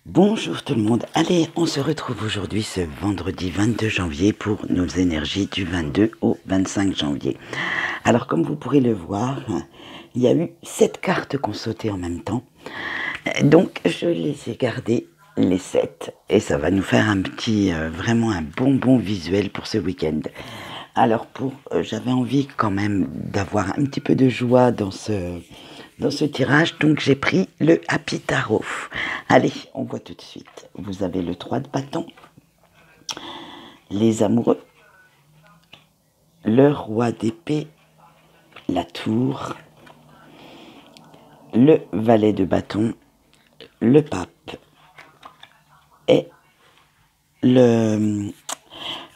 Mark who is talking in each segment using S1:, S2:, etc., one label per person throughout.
S1: Bonjour tout le monde, allez on se retrouve aujourd'hui ce vendredi 22 janvier pour nos énergies du 22 au 25 janvier. Alors comme vous pourrez le voir, il y a eu 7 cartes qui ont sauté en même temps, donc je les ai gardées les 7 et ça va nous faire un petit, vraiment un bonbon visuel pour ce week-end. Alors j'avais envie quand même d'avoir un petit peu de joie dans ce tirage, donc j'ai pris le Happy Tarot. Allez, on voit tout de suite. Vous avez le 3 de bâton, les amoureux, le roi d'épée, la tour, le valet de bâton, le pape et le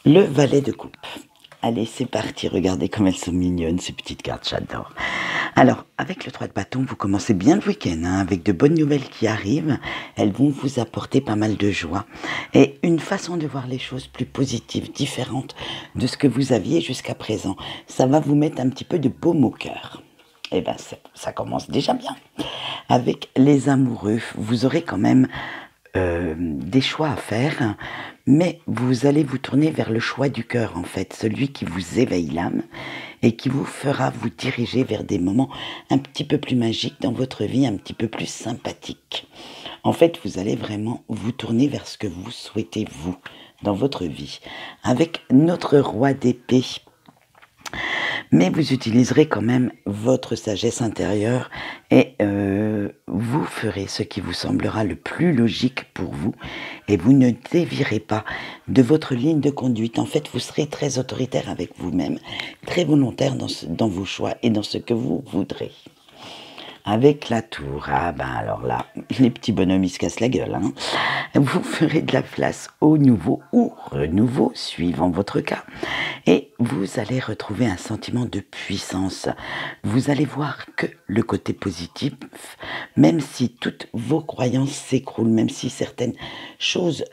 S1: valet de coupe. Allez, c'est parti, regardez comme elles sont mignonnes, ces petites cartes, j'adore. Alors, avec le 3 de bâton, vous commencez bien le week-end, avec de bonnes nouvelles qui arrivent. Elles vont vous apporter pas mal de joie et une façon de voir les choses plus positives, différente de ce que vous aviez jusqu'à présent. Ça va vous mettre un petit peu de baume au cœur. Eh bien, ça commence déjà bien. Avec les amoureux, vous aurez quand même des choix à faire, mais vous allez vous tourner vers le choix du cœur, en fait, celui qui vous éveille l'âme et qui vous fera vous diriger vers des moments un petit peu plus magiques dans votre vie, un petit peu plus sympathiques. En fait, vous allez vraiment vous tourner vers ce que vous souhaitez, vous, dans votre vie. Avec notre roi d'épée, mais vous utiliserez quand même votre sagesse intérieure et vous ferez ce qui vous semblera le plus logique pour vous et vous ne dévierez pas de votre ligne de conduite. En fait, vous serez très autoritaire avec vous-même, très volontaire dans vos choix et dans ce que vous voudrez. Avec la tour, ah ben alors là, les petits bonhommes ils se cassent la gueule. Vous ferez de la place au nouveau ou renouveau, suivant votre cas. Et vous allez retrouver un sentiment de puissance. Vous allez voir que le côté positif, même si toutes vos croyances s'écroulent, même si certaines choses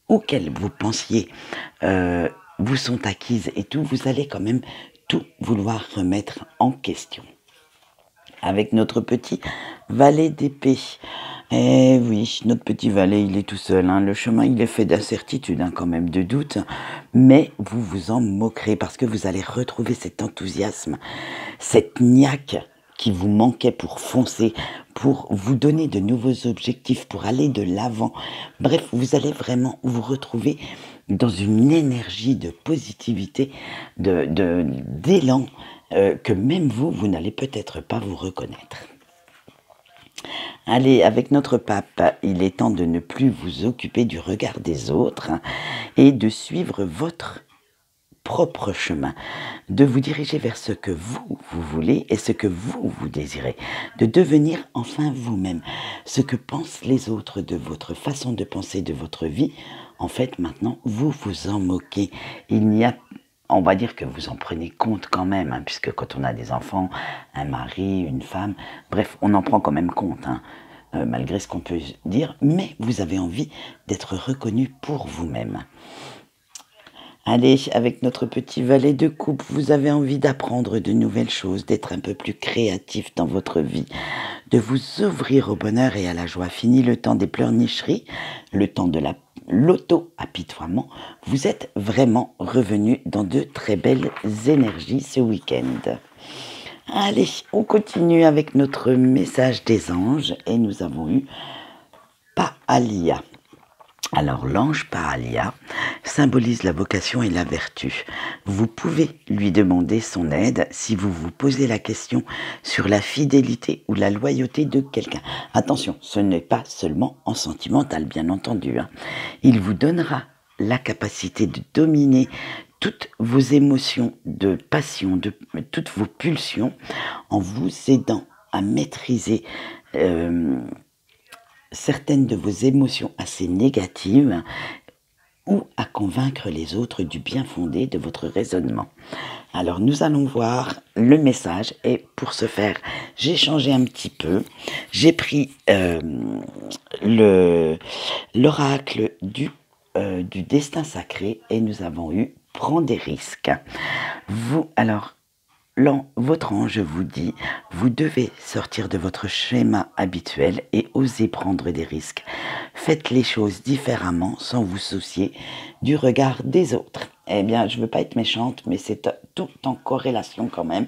S1: auxquelles vous pensiez vous sont acquises et tout, vous allez quand même tout vouloir remettre en question. Avec notre petit valet d'épée. Eh oui, notre petit valet, il est tout seul. Le chemin, il est fait d'incertitudes, quand même, de doutes. Mais vous vous en moquerez parce que vous allez retrouver cet enthousiasme, cette niaque qui vous manquait pour foncer, pour vous donner de nouveaux objectifs, pour aller de l'avant. Bref, vous allez vraiment vous retrouver dans une énergie de positivité, d'élan, que même vous n'allez peut-être pas vous reconnaître. Allez, avec notre pape, il est temps de ne plus vous occuper du regard des autres et de suivre votre propre chemin, de vous diriger vers ce que vous voulez et ce que vous désirez, de devenir enfin vous-même. Ce que pensent les autres de votre façon de penser, de votre vie, en fait, maintenant, vous vous en moquez. On va dire que vous en prenez compte quand même, puisque quand on a des enfants, un mari, une femme, bref, on en prend quand même compte, malgré ce qu'on peut dire, mais vous avez envie d'être reconnu pour vous-même. Allez, avec notre petit valet de coupe, vous avez envie d'apprendre de nouvelles choses, d'être un peu plus créatif dans votre vie, de vous ouvrir au bonheur et à la joie. Fini le temps des pleurnicheries, le temps de l'auto-apitoiement. Vous êtes vraiment revenu dans de très belles énergies ce week-end. Allez, on continue avec notre message des anges et nous avons eu Paalia. Alors l'ange Paalia symbolise la vocation et la vertu. Vous pouvez lui demander son aide si vous vous posez la question sur la fidélité ou la loyauté de quelqu'un. Attention, ce n'est pas seulement en sentimental, bien entendu. Il vous donnera la capacité de dominer toutes vos émotions de passion, toutes vos pulsions, en vous aidant à maîtriser certaines de vos émotions assez négatives ou à convaincre les autres du bien fondé de votre raisonnement. Alors nous allons voir le message et pour ce faire, j'ai changé un petit peu. J'ai pris l'oracle du destin sacré et nous avons eu prendre des risques. Alors, votre ange vous dit, vous devez sortir de votre schéma habituel et oser prendre des risques. Faites les choses différemment sans vous soucier du regard des autres. Eh bien, je ne veux pas être méchante, mais c'est tout en corrélation quand même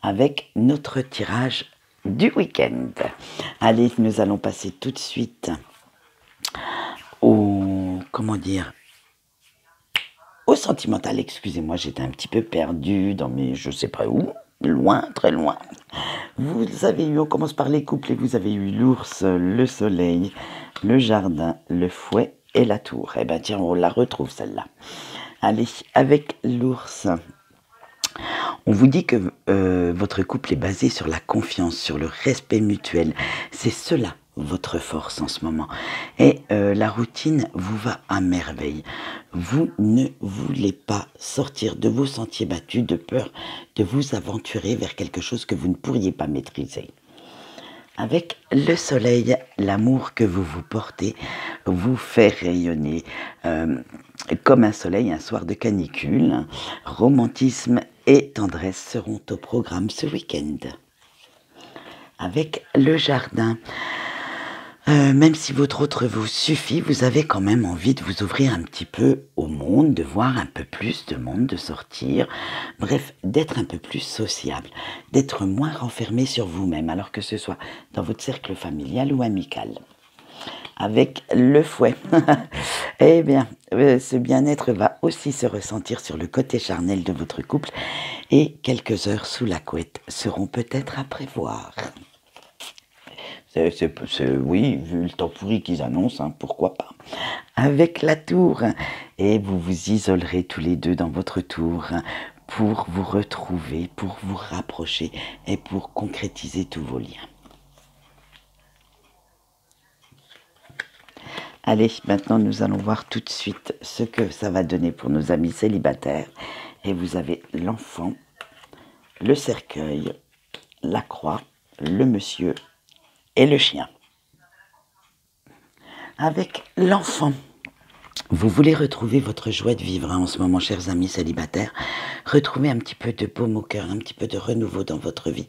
S1: avec notre tirage du week-end. Allez, nous allons passer tout de suite au, au sentimental. Excusez-moi, j'étais un petit peu perdue dans mes, je sais pas où, loin, très loin. Vous avez eu, on commence par les couples, et vous avez eu l'ours, le soleil, le jardin, le fouet et la tour. Eh bien tiens, on la retrouve celle-là. Allez, avec l'ours, on vous dit que votre couple est basé sur la confiance, sur le respect mutuel. C'est cela votre force en ce moment. Et la routine vous va à merveille. Vous ne voulez pas sortir de vos sentiers battus de peur de vous aventurer vers quelque chose que vous ne pourriez pas maîtriser. Avec le soleil, l'amour que vous vous portez vous fait rayonner comme un soleil un soir de canicule. Romantisme et tendresse seront au programme ce week-end. Avec le jardin, même si votre autre vous suffit, vous avez quand même envie de vous ouvrir un petit peu au monde, de voir un peu plus de monde, de sortir, bref, d'être un peu plus sociable, d'être moins renfermé sur vous-même, alors que ce soit dans votre cercle familial ou amical. Avec le fouet, eh bien, ce bien-être va aussi se ressentir sur le côté charnel de votre couple et quelques heures sous la couette seront peut-être à prévoir. Oui, vu le temps pourri qu'ils annoncent, hein, pourquoi pas. Avec la tour, et vous vous isolerez tous les deux dans votre tour pour vous retrouver, pour vous rapprocher et pour concrétiser tous vos liens. Allez, maintenant nous allons voir tout de suite ce que ça va donner pour nos amis célibataires. Et vous avez l'enfant, le cercueil, la croix, le monsieur et le chien. Avec l'enfant, vous voulez retrouver votre joie de vivre en ce moment, chers amis célibataires. Retrouver un petit peu de baume au cœur, un petit peu de renouveau dans votre vie.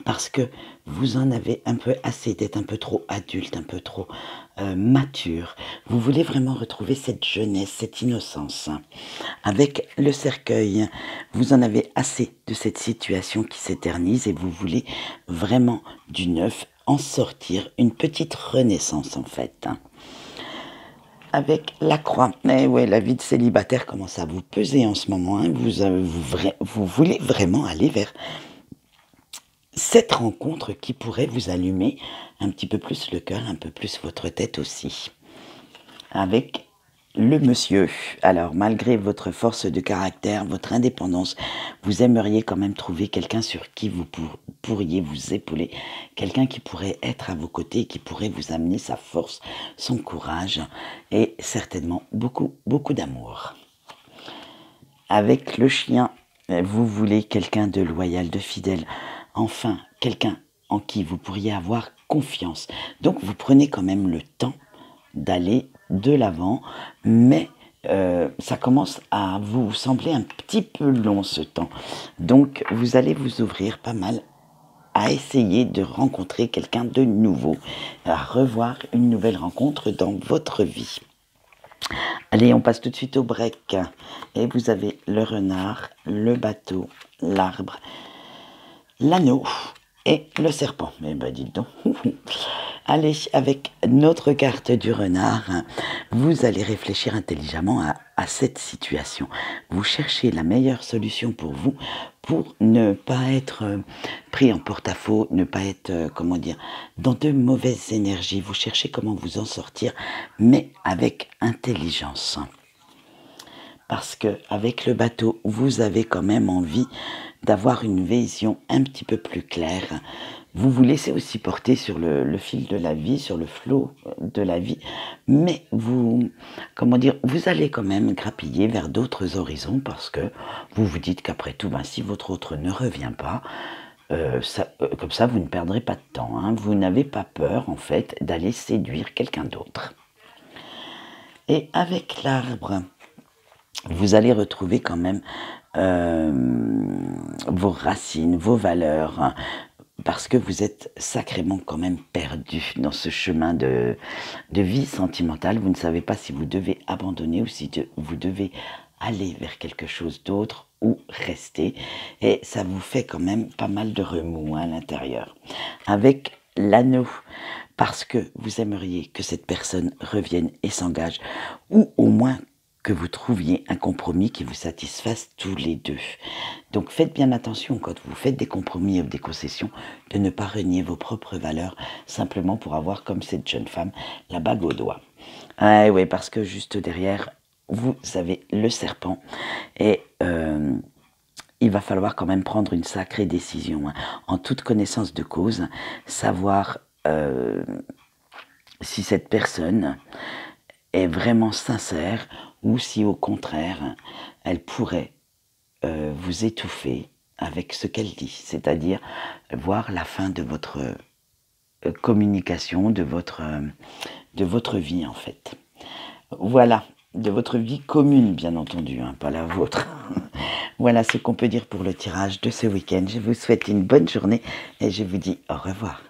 S1: Parce que vous en avez un peu assez d'être un peu trop adulte, un peu trop mature. Vous voulez vraiment retrouver cette jeunesse, cette innocence. Avec le cercueil, vous en avez assez de cette situation qui s'éternise et vous voulez vraiment du neuf, en sortir une petite renaissance en fait. Avec la croix, eh ouais, la vie de célibataire commence à vous peser en ce moment. Hein. Vous voulez vraiment aller vers cette rencontre qui pourrait vous allumer un petit peu plus le cœur, un peu plus votre tête aussi. Avec le monsieur, alors malgré votre force de caractère, votre indépendance, vous aimeriez quand même trouver quelqu'un sur qui vous pourriez vous épauler, quelqu'un qui pourrait être à vos côtés, qui pourrait vous amener sa force, son courage et certainement beaucoup, beaucoup d'amour. Avec le chien, vous voulez quelqu'un de loyal, de fidèle, enfin quelqu'un en qui vous pourriez avoir confiance. Donc vous prenez quand même le temps d'aller de l'avant, mais ça commence à vous sembler un petit peu long ce temps. Donc vous allez vous ouvrir pas mal à essayer de rencontrer quelqu'un de nouveau, à revoir une nouvelle rencontre dans votre vie. Allez, on passe tout de suite au break. Et vous avez le renard, le bateau, l'arbre, l'anneau et le serpent. Eh ben, dites donc. Allez, avec notre carte du renard, vous allez réfléchir intelligemment à cette situation. Vous cherchez la meilleure solution pour vous, pour ne pas être pris en porte-à-faux, ne pas être, dans de mauvaises énergies. Vous cherchez comment vous en sortir, mais avec intelligence. Parce que avec le bateau, vous avez quand même envie d'avoir une vision un petit peu plus claire. Vous vous laissez aussi porter sur le fil de la vie, sur le flot de la vie, mais vous allez quand même grappiller vers d'autres horizons parce que vous vous dites qu'après tout, si votre autre ne revient pas, comme ça vous ne perdrez pas de temps. Hein. Vous n'avez pas peur en fait d'aller séduire quelqu'un d'autre. Et avec l'arbre, vous allez retrouver quand même euh, vos racines, vos valeurs, hein, parce que vous êtes sacrément quand même perdu dans ce chemin de vie sentimentale. Vous ne savez pas si vous devez abandonner ou si vous devez aller vers quelque chose d'autre ou rester. Et ça vous fait quand même pas mal de remous, hein, à l'intérieur. Avec l'anneau, parce que vous aimeriez que cette personne revienne et s'engage, ou au moins que vous trouviez un compromis qui vous satisfasse tous les deux. Donc faites bien attention quand vous faites des compromis ou des concessions de ne pas renier vos propres valeurs simplement pour avoir, comme cette jeune femme, la bague au doigt. Ah oui, parce que juste derrière, vous avez le serpent et il va falloir quand même prendre une sacrée décision, hein, en toute connaissance de cause, savoir si cette personne est vraiment sincère ou si au contraire elle pourrait vous étouffer avec ce qu'elle dit, c'est-à-dire voir la fin de votre communication, de votre vie en fait. Voilà, de votre vie commune bien entendu, hein, pas la vôtre. Voilà ce qu'on peut dire pour le tirage de ce week-end. Je vous souhaite une bonne journée et je vous dis au revoir.